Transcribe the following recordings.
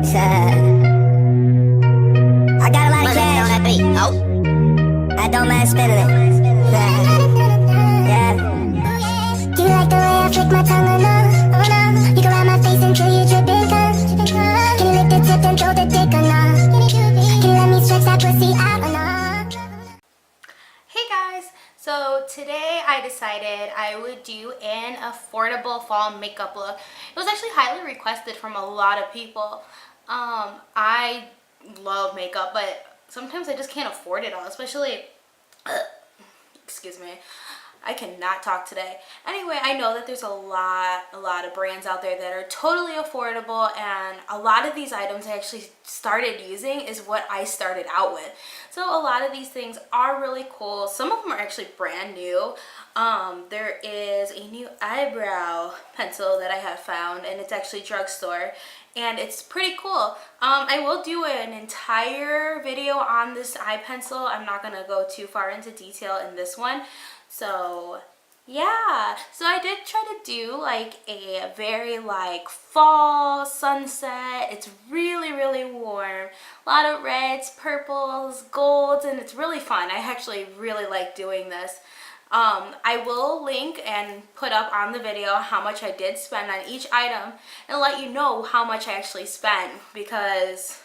I got a lot of cash. On that beat. Oh. I don't mind spending it. Yeah. Do you like the way I flick my tongue or no? You can ride my face until you dripping cum. Can you lick the tip and throw the dick or no? Can you let me stretch that pussy out or no? Hey guys, so today I decided I would do an affordable fall makeup look. It was actually highly requested from a lot of people. I love makeup, but sometimes I just can't afford it all, especially, excuse me, I cannot talk today. Anyway, I know that there's a lot of brands out there that are totally affordable, and a lot of these items I actually started using is what I started out with. So a lot of these things are really cool. Some of them are actually brand new. There is a new eyebrow pencil that I have found, and it's actually drugstore, and it's pretty cool. I will do an entire video on this eye pencil. I'm not gonna go too far into detail in this one. So yeah, so I did try to do like a very like fall sunset. It's really warm, a lot of reds, purples, golds, and it's really fun. I actually really like doing this. I will link and put up on the video how much I did spend on each item and let you know how much I actually spent, because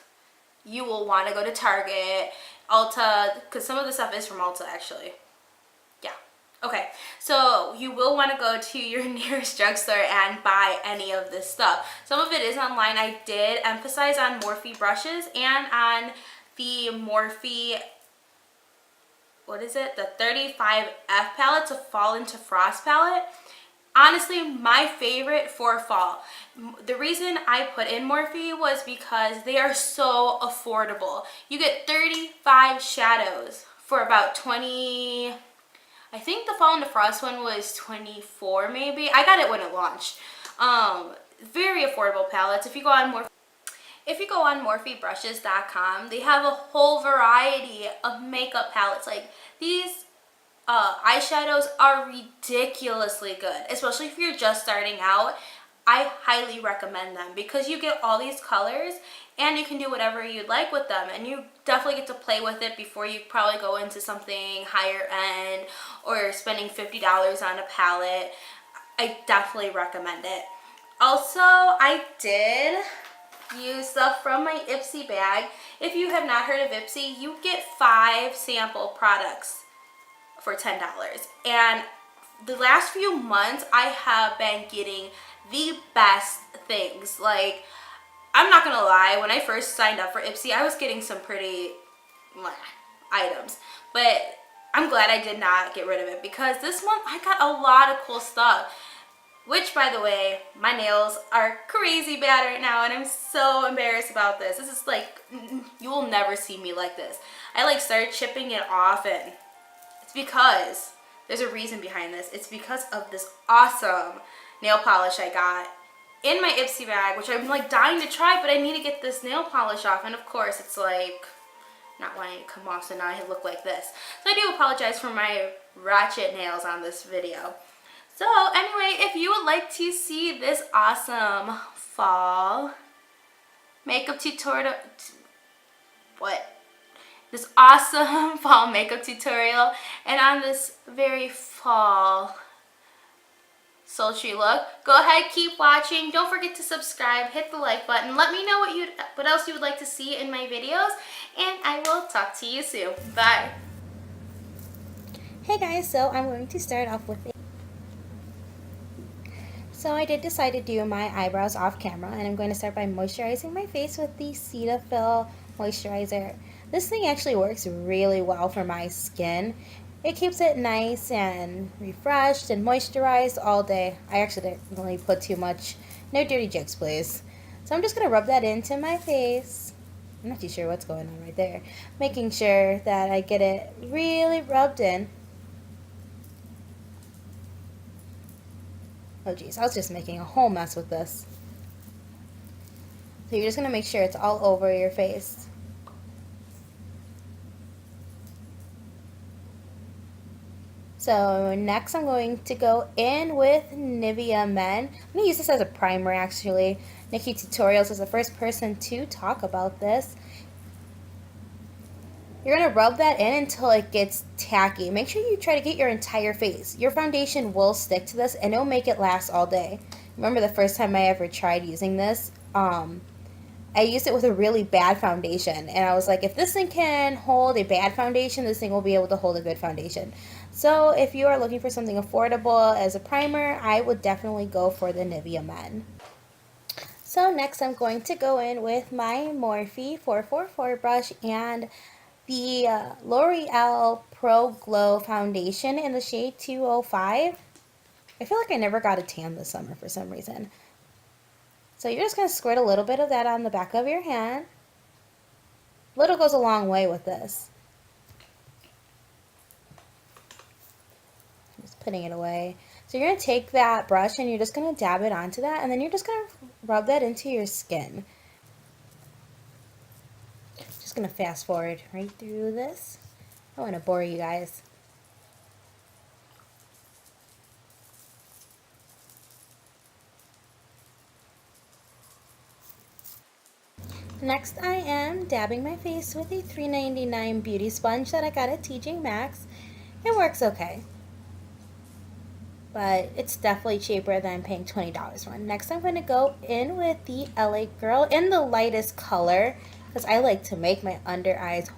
you will want to go to Target, Ulta, because some of the stuff is from Ulta actually. Yeah. Okay, so you will want to go to your nearest drugstore and buy any of this stuff. Some of it is online. I did emphasize on Morphe brushes and on the Morphe, what is it, the 35F palette, to Fall into Frost palette. Honestly, my favorite for fall. The reason I put in Morphe was because they are so affordable. You get 35 shadows for about 20. I think the Fall into Frost one was 24 maybe. I got it when it launched. Very affordable palettes. If you go on morphebrushes.com, they have a whole variety of makeup palettes. Like these eyeshadows are ridiculously good, especially if you're just starting out. I highly recommend them because you get all these colors and you can do whatever you'd like with them, and you definitely get to play with it before you probably go into something higher end or spending $50 on a palette. I definitely recommend it. Also, I did use stuff from my Ipsy bag. If you have not heard of Ipsy, you get 5 sample products for $10. And the last few months I have been getting the best things. Like, I'm not gonna lie, when I first signed up for Ipsy, I was getting some pretty items, but I'm glad I did not get rid of it, because this month I got a lot of cool stuff. Which, by the way, my nails are crazy bad right now, and I'm so embarrassed about this. This is like, you will never see me like this. I like started chipping it off, and it's because there's a reason behind this. It's because of this awesome nail polish I got in my Ipsy bag, which I'm like dying to try, but I need to get this nail polish off, and of course it's like not wanting to come off, so now I look like this. So I do apologize for my ratchet nails on this video. So anyway, if you would like to see this awesome fall makeup tutorial, this awesome fall makeup tutorial, and on this very fall sultry look, go ahead, keep watching. Don't forget to subscribe, hit the like button. Let me know what else you would like to see in my videos, and I will talk to you soon. Bye. Hey guys, so I'm going to start off with So I did decide to do my eyebrows off camera, and I'm going to start by moisturizing my face with the Cetaphil moisturizer. This thing actually works really well for my skin. It keeps it nice and refreshed and moisturized all day. I accidentally put too much. No dirty jokes, please. So I'm just going to rub that into my face. I'm not too sure what's going on right there. Making sure that I get it really rubbed in. Oh geez, I was just making a whole mess with this. So you're just going to make sure it's all over your face. So next I'm going to go in with Nivea Men. I'm going to use this as a primer actually. Nikki Tutorials is the first person to talk about this. You're going to rub that in until it gets tacky. Make sure you try to get your entire face. Your foundation will stick to this and it'll make it last all day. Remember the first time I ever tried using this? I used it with a really bad foundation and I was like, if this thing can hold a bad foundation, this thing will be able to hold a good foundation. So if you are looking for something affordable as a primer, I would definitely go for the Nivea Men. So next I'm going to go in with my Morphe 444 brush and the L'Oreal Pro Glow Foundation in the shade 205. I feel like I never got a tan this summer for some reason. So you're just going to squirt a little bit of that on the back of your hand. Little goes a long way with this. Just putting it away. So you're going to take that brush and you're just going to dab it onto that and then you're just going to rub that into your skin. Just going to fast forward right through this. I don't want to bore you guys. Next I am dabbing my face with a $3.99 beauty sponge that I got at TJ Maxx. It works okay, but it's definitely cheaper than paying $20 for one. Next I'm going to go in with the LA Girl in the lightest color because I like to make my under eyes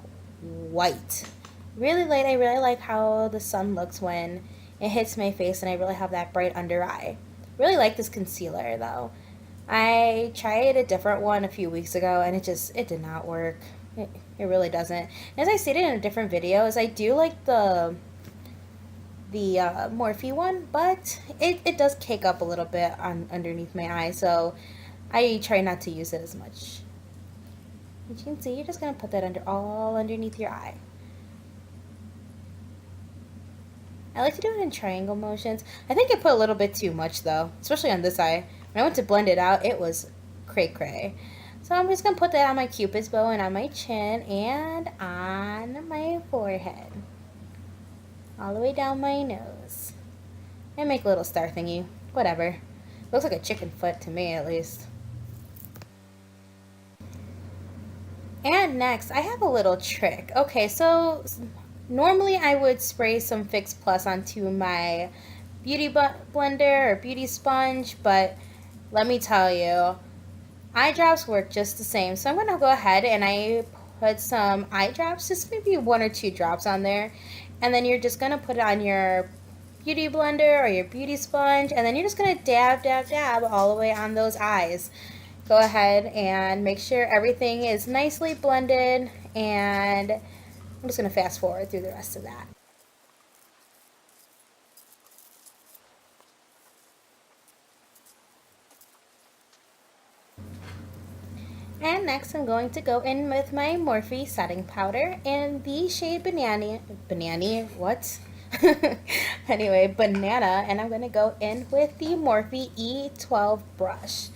white. Really light. I really like how the sun looks when it hits my face and I really have that bright under eye. Really like this concealer though. I tried a different one a few weeks ago and it did not work. It really doesn't. As I stated in a different video, is I do like the Morphe one, but it does cake up a little bit on underneath my eye, so I try not to use it as much. As you can see, you're just going to put that all underneath your eye. I like to do it in triangle motions. I think I put a little bit too much though, especially on this eye. When I went to blend it out, it was cray-cray. So I'm just going to put that on my cupid's bow and on my chin and on my forehead. All the way down my nose. And make a little star thingy. Whatever. Looks like a chicken foot to me at least. And next, I have a little trick. Okay, so normally I would spray some Fix Plus onto my beauty blender or beauty sponge, but let me tell you, eye drops work just the same. So I'm going to go ahead and I put some eye drops, just maybe 1 or 2 drops on there. And then you're just going to put it on your beauty blender or your beauty sponge. And then you're just going to dab, dab, dab all the way on those eyes. Go ahead and make sure everything is nicely blended. And I'm just going to fast forward through the rest of that. And next I'm going to go in with my Morphe setting powder in the shade Banana, and I'm going to go in with the Morphe E12 brush.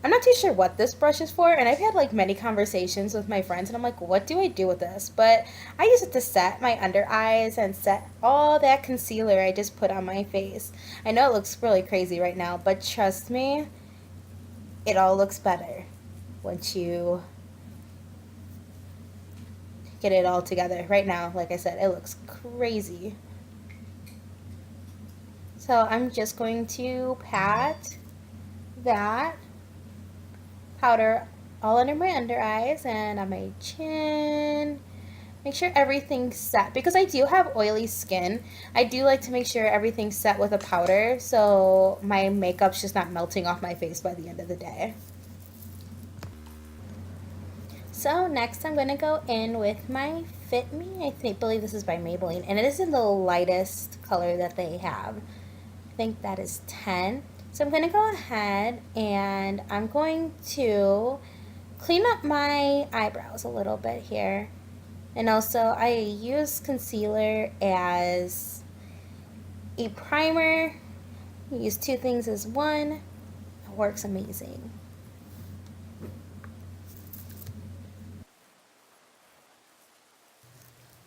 I'm not too sure what this brush is for, and I've had like many conversations with my friends and I'm like, what do I do with this? But I use it to set my under eyes and set all that concealer I just put on my face. I know it looks really crazy right now, but trust me, it all looks better once you get it all together. Right now, like I said, it looks crazy. So I'm just going to pat that powder all under my under eyes and on my chin. Make sure everything's set. Because I do have oily skin, I do like to make sure everything's set with a powder so my makeup's just not melting off my face by the end of the day. So next I'm going to go in with my Fit Me. I believe this is by Maybelline, and it is in the lightest color that they have. I think that is 10. So I'm going to go ahead and I'm going to clean up my eyebrows a little bit here. And also I use concealer as a primer. You use 2 things as one. It works amazing.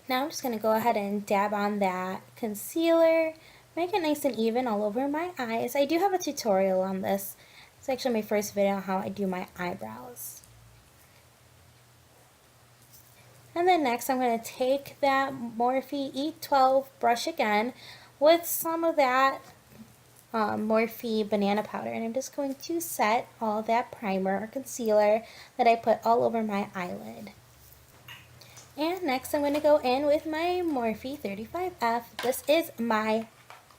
Now I'm just going to go ahead and dab on that concealer, make it nice and even all over my eyes. I do have a tutorial on this. It's actually my first video on how I do my eyebrows. And then next I'm going to take that Morphe E12 brush again with some of that Morphe banana powder, and I'm just going to set all that primer or concealer that I put all over my eyelid. And next I'm going to go in with my Morphe 35F. This is my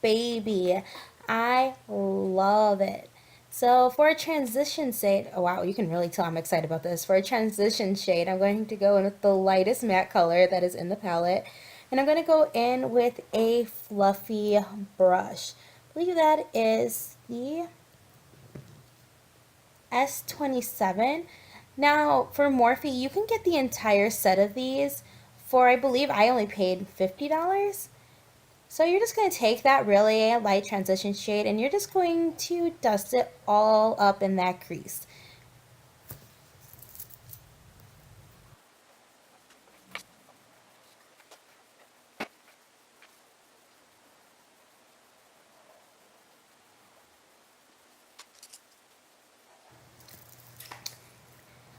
baby. I love it. So for a transition shade, oh wow, you can really tell I'm excited about this. For a transition shade, I'm going to go in with the lightest matte color that is in the palette. And I'm going to go in with a fluffy brush. I believe that is the S27. Now for Morphe, you can get the entire set of these for, I believe I only paid $50. So you're just going to take that really light transition shade and you're just going to dust it all up in that crease.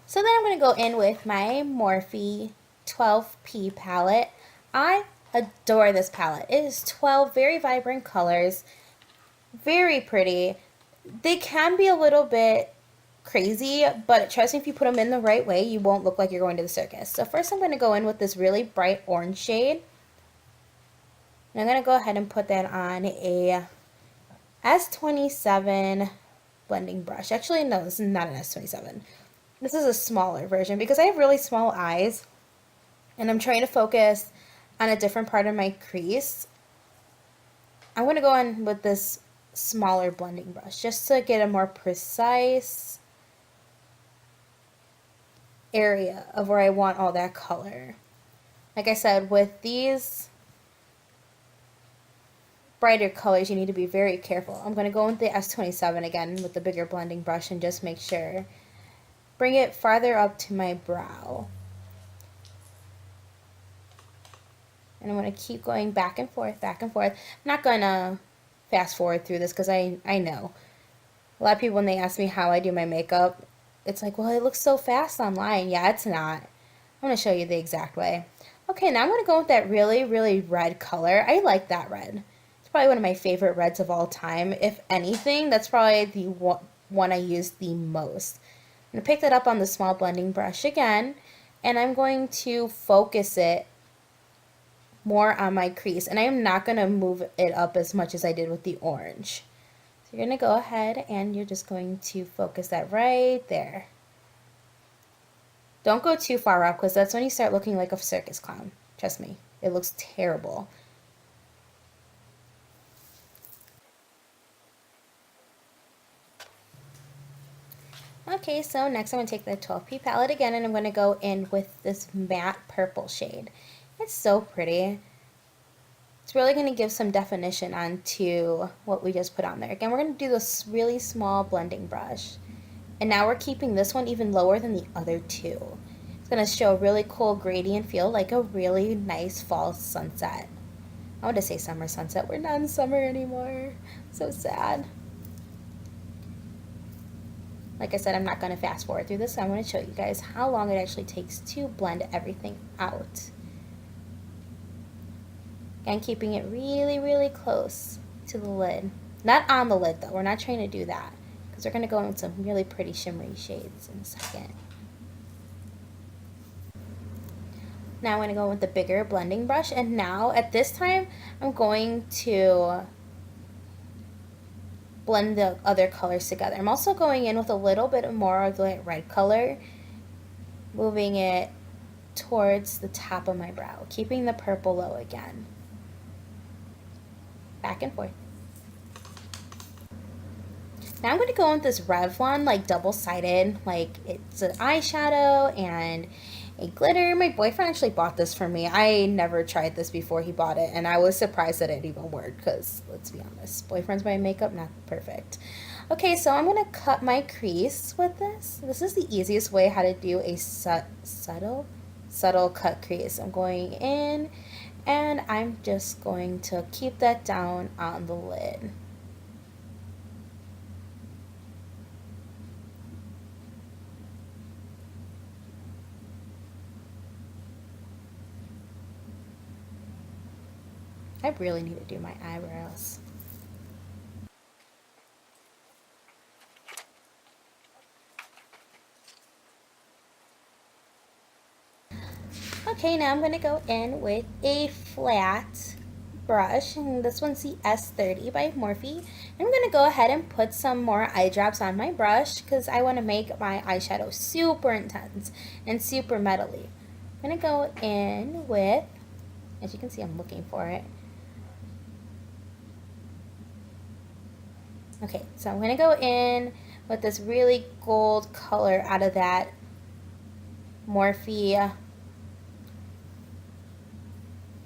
So then I'm going to go in with my Morphe 12P palette. I adore this palette. It is 12 very vibrant colors, very pretty. They can be a little bit crazy, but trust me, if you put them in the right way, you won't look like you're going to the circus. So first I'm going to go in with this really bright orange shade. And I'm going to go ahead and put that on a S27 blending brush. Actually, no, this is not an S27. This is a smaller version because I have really small eyes and I'm trying to focus on a different part of my crease. I'm going to go in with this smaller blending brush just to get a more precise area of where I want all that color. Like I said, with these brighter colors, you need to be very careful. I'm going to go with the S27 again with the bigger blending brush and just make sure. Bring it farther up to my brow. And I'm going to keep going back and forth, back and forth. I'm not going to fast forward through this because I know. A lot of people, when they ask me how I do my makeup, it's like, well, it looks so fast online. Yeah, it's not. I'm going to show you the exact way. Okay, now I'm going to go with that really, really red color. I like that red. It's probably one of my favorite reds of all time. If anything, that's probably the one I use the most. I'm going to pick that up on the small blending brush again, and I'm going to focus it more on my crease, and I am not going to move it up as much as I did with the orange. So you're going to go ahead and you're just going to focus that right there. Don't go too far up because that's when you start looking like a circus clown. Trust me, it looks terrible. Okay, so next I'm going to take the 12P palette again and I'm going to go in with this matte purple shade. It's so pretty. It's really going to give some definition onto what we just put on there. Again, we're going to do this really small blending brush. And now we're keeping this one even lower than the other two. It's going to show a really cool gradient feel, like a really nice fall sunset. I want to say summer sunset. We're not in summer anymore. So sad. Like I said, I'm not going to fast forward through this, so I want to show you guys how long it actually takes to blend everything out. And keeping it really, really close to the lid. Not on the lid though, we're not trying to do that because we're going to go in with some really pretty shimmery shades in a second. Now I'm going to go with the bigger blending brush, and now at this time I'm going to blend the other colors together. I'm also going in with a little bit more of the red color, moving it towards the top of my brow, keeping the purple low again. Back and forth. Now I'm going to go with this Revlon, like double-sided, like it's an eyeshadow and a glitter. My boyfriend actually bought this for me. I never tried this before he bought it, and I was surprised that it even worked because, let's be honest, boyfriends buy makeup, not perfect. Okay, so I'm going to cut my crease with this. This is the easiest way how to do a subtle subtle cut crease. I'm going in and I'm just going to keep that down on the lid. I really need to do my eyebrows. Okay, now I'm going to go in with a flat brush, and this one's the S30 by Morphe. I'm going to go ahead and put some more eye drops on my brush because I want to make my eyeshadow super intense and super metally. I'm going to go in with, as you can see, I'm looking for it. Okay, so I'm going to go in with this really gold color out of that Morphe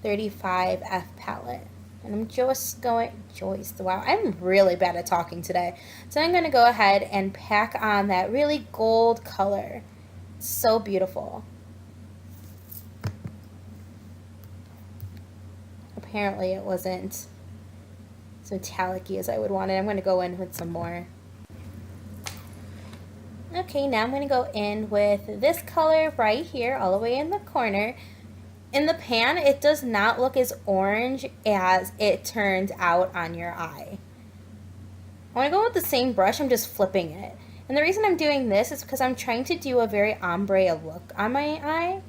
35F palette. And I'm just going, wow, I'm really bad at talking today. So I'm going to go ahead and pack on that really gold color. It's so beautiful. Apparently it wasn't as metallic-y as I would want it. I'm going to go in with some more. Okay, now I'm going to go in with this color right here, all the way in the corner. In the pan, it does not look as orange as it turns out on your eye. I want to go with the same brush, I'm just flipping it. And the reason I'm doing this is because I'm trying to do a very ombre look on my eye.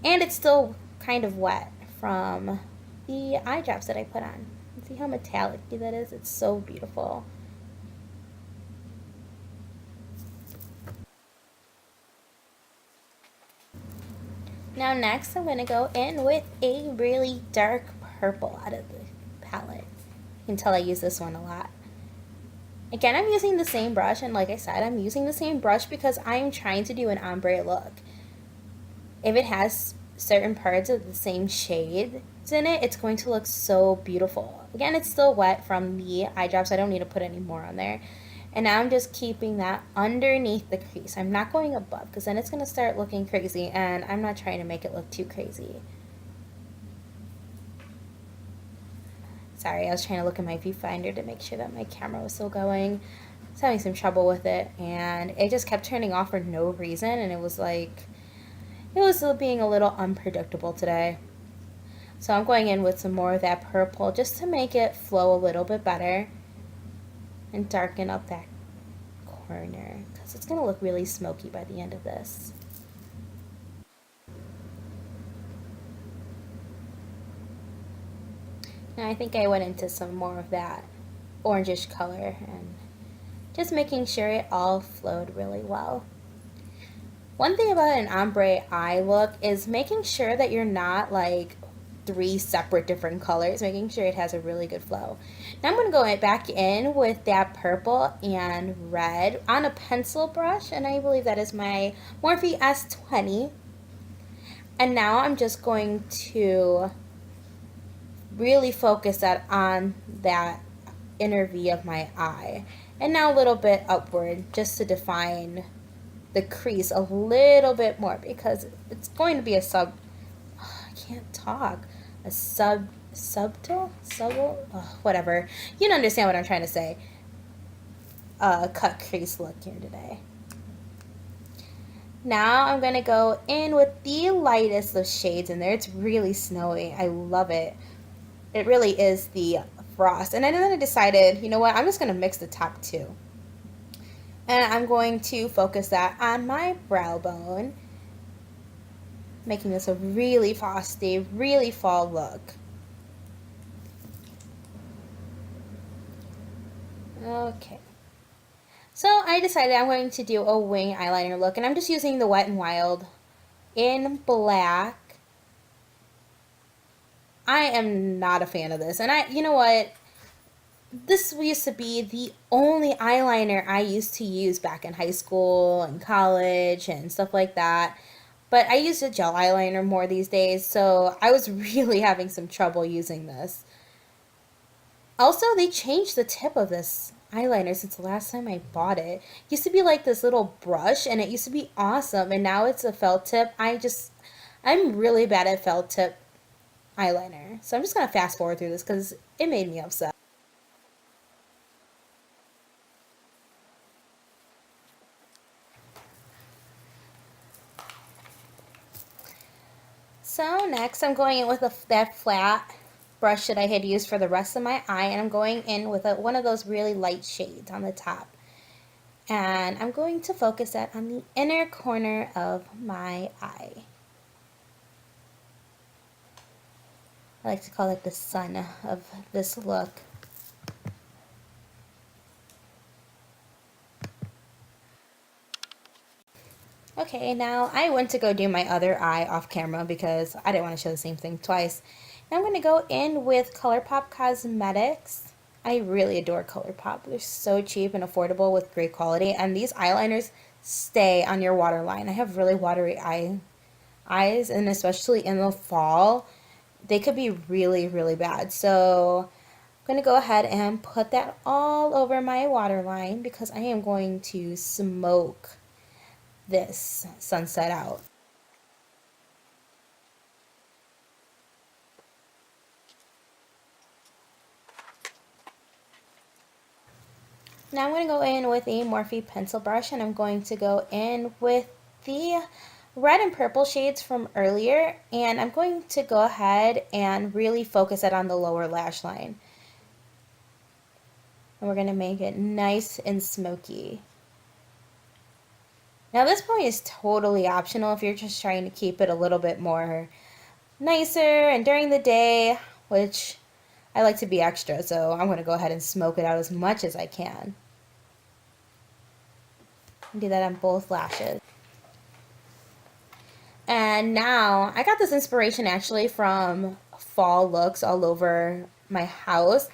And it's still kind of wet from the eye drops that I put on. See how metallic that is? It's so beautiful. Now next I'm going to go in with a really dark purple out of the palette. You can tell I use this one a lot. Again, I'm using the same brush, and like I said, I'm using the same brush because I'm trying to do an ombre look. If it has certain parts of the same shades in it, it's going to look so beautiful. Again, it's still wet from the eye drops. I don't need to put any more on there. And now I'm just keeping that underneath the crease. I'm not going above because then it's going to start looking crazy, and I'm not trying to make it look too crazy. Sorry, I was trying to look at my viewfinder to make sure that my camera was still going. I was having some trouble with it, and it just kept turning off for no reason, and it was like, it was being a little unpredictable today. So I'm going in with some more of that purple just to make it flow a little bit better and darken up that corner because it's going to look really smoky by the end of this. Now I think I went into some more of that orangish color and just making sure it all flowed really well. One thing about an ombre eye look is making sure that you're not like 3 separate different colors, making sure it has a really good flow. Now I'm going to go back in with that purple and red on a pencil brush, and I believe that is my Morphe S20. And now I'm just going to really focus that on that inner V of my eye. And now a little bit upward just to define the crease a little bit more because it's going to be a whatever. You don't understand what I'm trying to say. Cut crease look here today. Now I'm going to go in with the lightest of shades in there. It's really snowy. I love it. It really is the frost. And then I decided, you know what, I'm just going to mix the top two. And I'm going to focus that on my brow bone, making this a really frosty, really fall look. Okay. So I decided I'm going to do a wing eyeliner look, and I'm just using the Wet n Wild in black. I am not a fan of this, and you know what? This used to be the only eyeliner I used to use back in high school and college and stuff like that. But I use a gel eyeliner more these days, so I was really having some trouble using this. Also, they changed the tip of this eyeliner since the last time I bought it. It used to be like this little brush and it used to be awesome, and now it's a felt tip. I'm really bad at felt tip eyeliner. So I'm just gonna fast forward through this because it made me upset. So next I'm going in with that flat brush that I had used for the rest of my eye, and I'm going in with one of those really light shades on the top. And I'm going to focus that on the inner corner of my eye. I like to call it the sun of this look. Okay, now I went to go do my other eye off camera because I didn't want to show the same thing twice. Now I'm going to go in with ColourPop Cosmetics. I really adore ColourPop. They're so cheap and affordable with great quality, and these eyeliners stay on your waterline. I have really watery eyes, and especially in the fall, they could be really, really bad. So I'm going to go ahead and put that all over my waterline because I am going to smoke this sunset out. Now I'm going to go in with a Morphe pencil brush, and I'm going to go in with the red and purple shades from earlier, and I'm going to go ahead and really focus it on the lower lash line. And we're going to make it nice and smoky. Now this point is totally optional if you're just trying to keep it a little bit more nicer and during the day, which I like to be extra, so I'm going to go ahead and smoke it out as much as I can. Do that on both lashes. And now I got this inspiration actually from fall looks all over my house,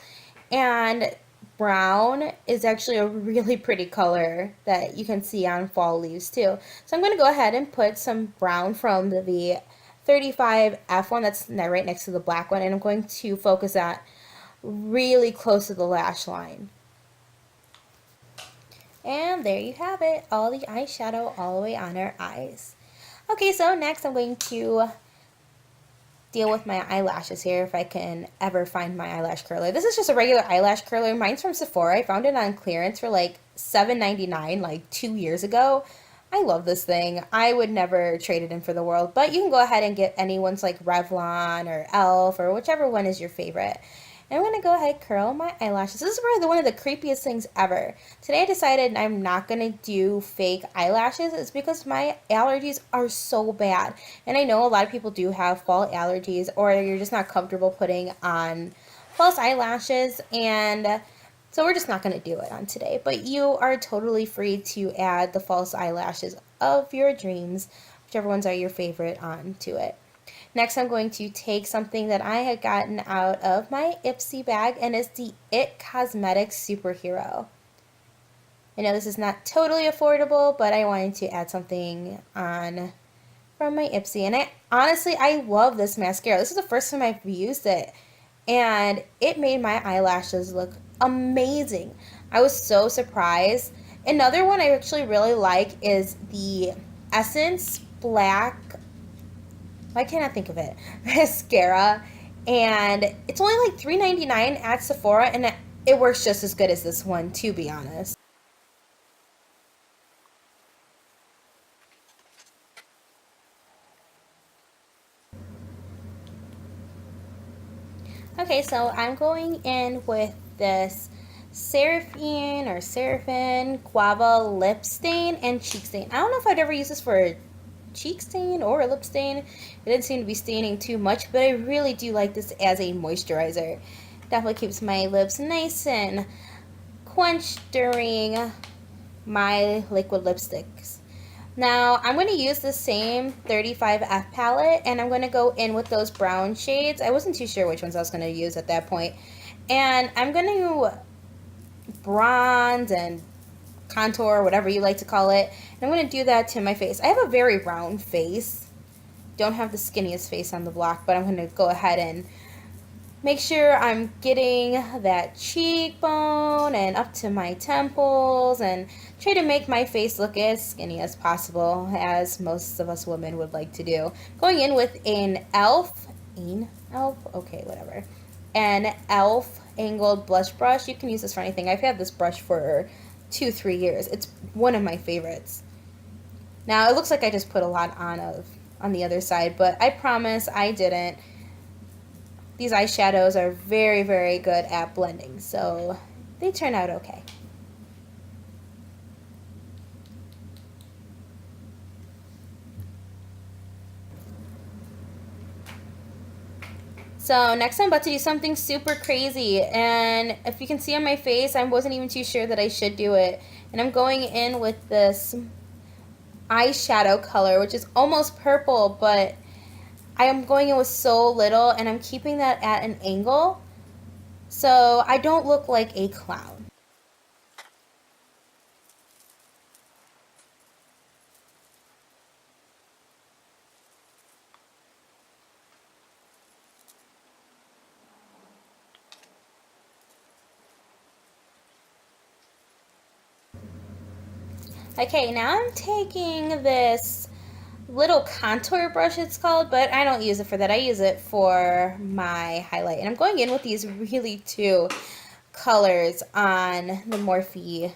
and brown is actually a really pretty color that you can see on fall leaves too. So I'm going to go ahead and put some brown from the 35F one that's right next to the black one, and I'm going to focus that really close to the lash line. And there you have it, all the eyeshadow all the way on our eyes. Okay, so next I'm going to deal with my eyelashes here if I can ever find my eyelash curler. This is just a regular eyelash curler. Mine's from Sephora. I found it on clearance for like $7.99 like 2 years ago. I love this thing. I would never trade it in for the world, but you can go ahead and get anyone's like Revlon or e.l.f. or whichever one is your favorite. And I'm going to go ahead and curl my eyelashes. This is probably one of the creepiest things ever. Today I decided I'm not going to do fake eyelashes. It's because my allergies are so bad. And I know a lot of people do have fall allergies, or you're just not comfortable putting on false eyelashes. And so we're just not going to do it on today. But you are totally free to add the false eyelashes of your dreams, whichever ones are your favorite, onto it. Next, I'm going to take something that I had gotten out of my Ipsy bag, and it's the It Cosmetics Superhero. I know this is not totally affordable, but I wanted to add something on from my Ipsy. And I love this mascara. This is the first time I've used it, and it made my eyelashes look amazing. I was so surprised. Another one I actually really like is the Essence Black, why can't I think of it, mascara, and it's only like $3.99 at Sephora, and it works just as good as this one, to be honest. Okay, so I'm going in with this Seraphine Guava Lip Stain and Cheek Stain. I don't know if I'd ever use this for a cheek stain or a lip stain. It didn't seem to be staining too much, but I really do like this as a moisturizer. Definitely keeps my lips nice and quenched during my liquid lipsticks. Now I'm going to use the same 35F palette, and I'm going to go in with those brown shades. I wasn't too sure which ones I was going to use at that point. And I'm going to bronze and contour, whatever you like to call it. And I'm going to do that to my face. I have a very round face. Don't have the skinniest face on the block, but I'm going to go ahead and make sure I'm getting that cheekbone and up to my temples, and try to make my face look as skinny as possible, as most of us women would like to do. Going in with an an elf angled blush brush. You can use this for anything. I've had this brush for 2-3 years. It's one of my favorites. Now it looks like I just put a lot on the other side, but I promise I didn't. These eyeshadows are very, very good at blending, so they turn out okay. So next I'm about to do something super crazy, and if you can see on my face, I wasn't even too sure that I should do it. And I'm going in with this eyeshadow color, which is almost purple, but I am going in with so little, and I'm keeping that at an angle so I don't look like a clown. Okay, now I'm taking this little contour brush, it's called, but I don't use it for that. I use it for my highlight. And I'm going in with these really two colors on the Morphe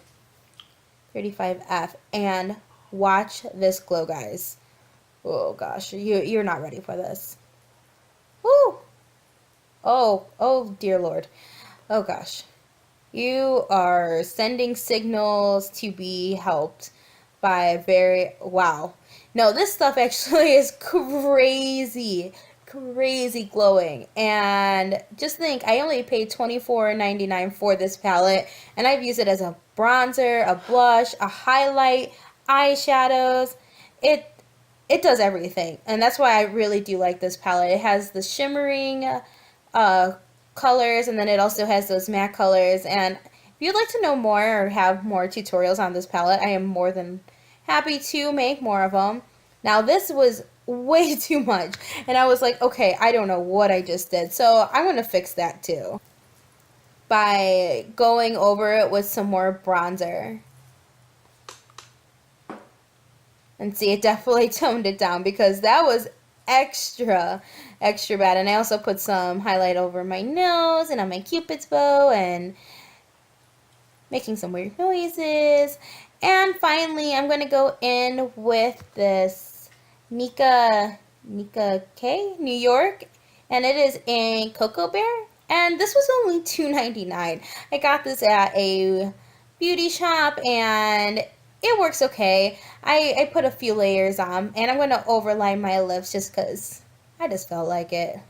35F. And watch this glow, guys. Oh gosh, you're not ready for this. Woo! Oh dear Lord. Oh gosh. You are sending signals to be helped by wow. No, this stuff actually is crazy glowing. And just think, I only paid $24.99 for this palette, and I've used it as a bronzer, a blush, a highlight, eyeshadows. It does everything, and that's why I really do like this palette. It has the shimmering colors, and then it also has those matte colors. And if you'd like to know more or have more tutorials on this palette, I am more than happy to make more of them. Now this was way too much, and I was like, okay, I don't know what I just did, so I'm gonna fix that too by going over it with some more bronzer. And see, it definitely toned it down, because that was extra bad. And I also put some highlight over my nose and on my Cupid's bow, and making some weird noises. And finally, I'm going to go in with this Nika K, New York, and it is in Cocoa Bear, and this was only $2.99. I got this at a beauty shop, and it works okay. I put a few layers on, and I'm going to overline my lips just because I just felt like it.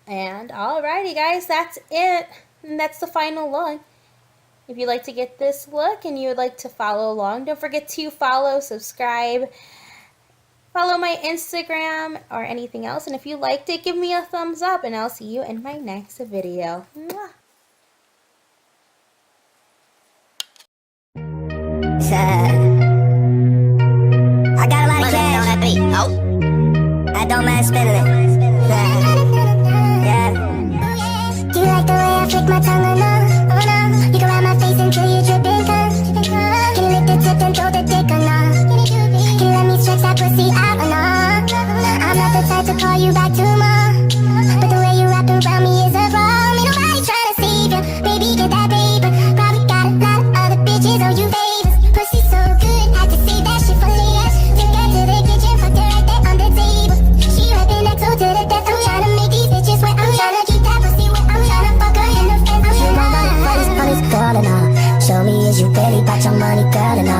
And alrighty guys, that's it. And that's the final look. If you'd like to get this look and you would like to follow along, don't forget to follow, subscribe, follow my Instagram or anything else. And if you liked it, give me a thumbs up, and I'll see you in my next video. Mwah. I got a lot of cash on that beat. Oh, I don't mind spending it. Yeah. Do you like the way I flick my tongue or no? You can ride my face until you're dripping, cause can you lick the tip and throw the dick or no? Can you let me stretch that pussy out or no? I'm not the type to call you back tomorrow, but the way you wrap around me is a problem. Ain't nobody trying to save you. Baby, get that paper. Probably got a lot of other bitches on you favors. Pussy so good, had to save that shit for later. Took her to the kitchen, fucked her right there on the table. She rapping XO to the death. I'm trying to make these bitches wet. I'm trying to keep that pussy wet. I'm trying to fuck her in the face. I'm trying to on this girl and all. Show me is you really about your money, girl and all.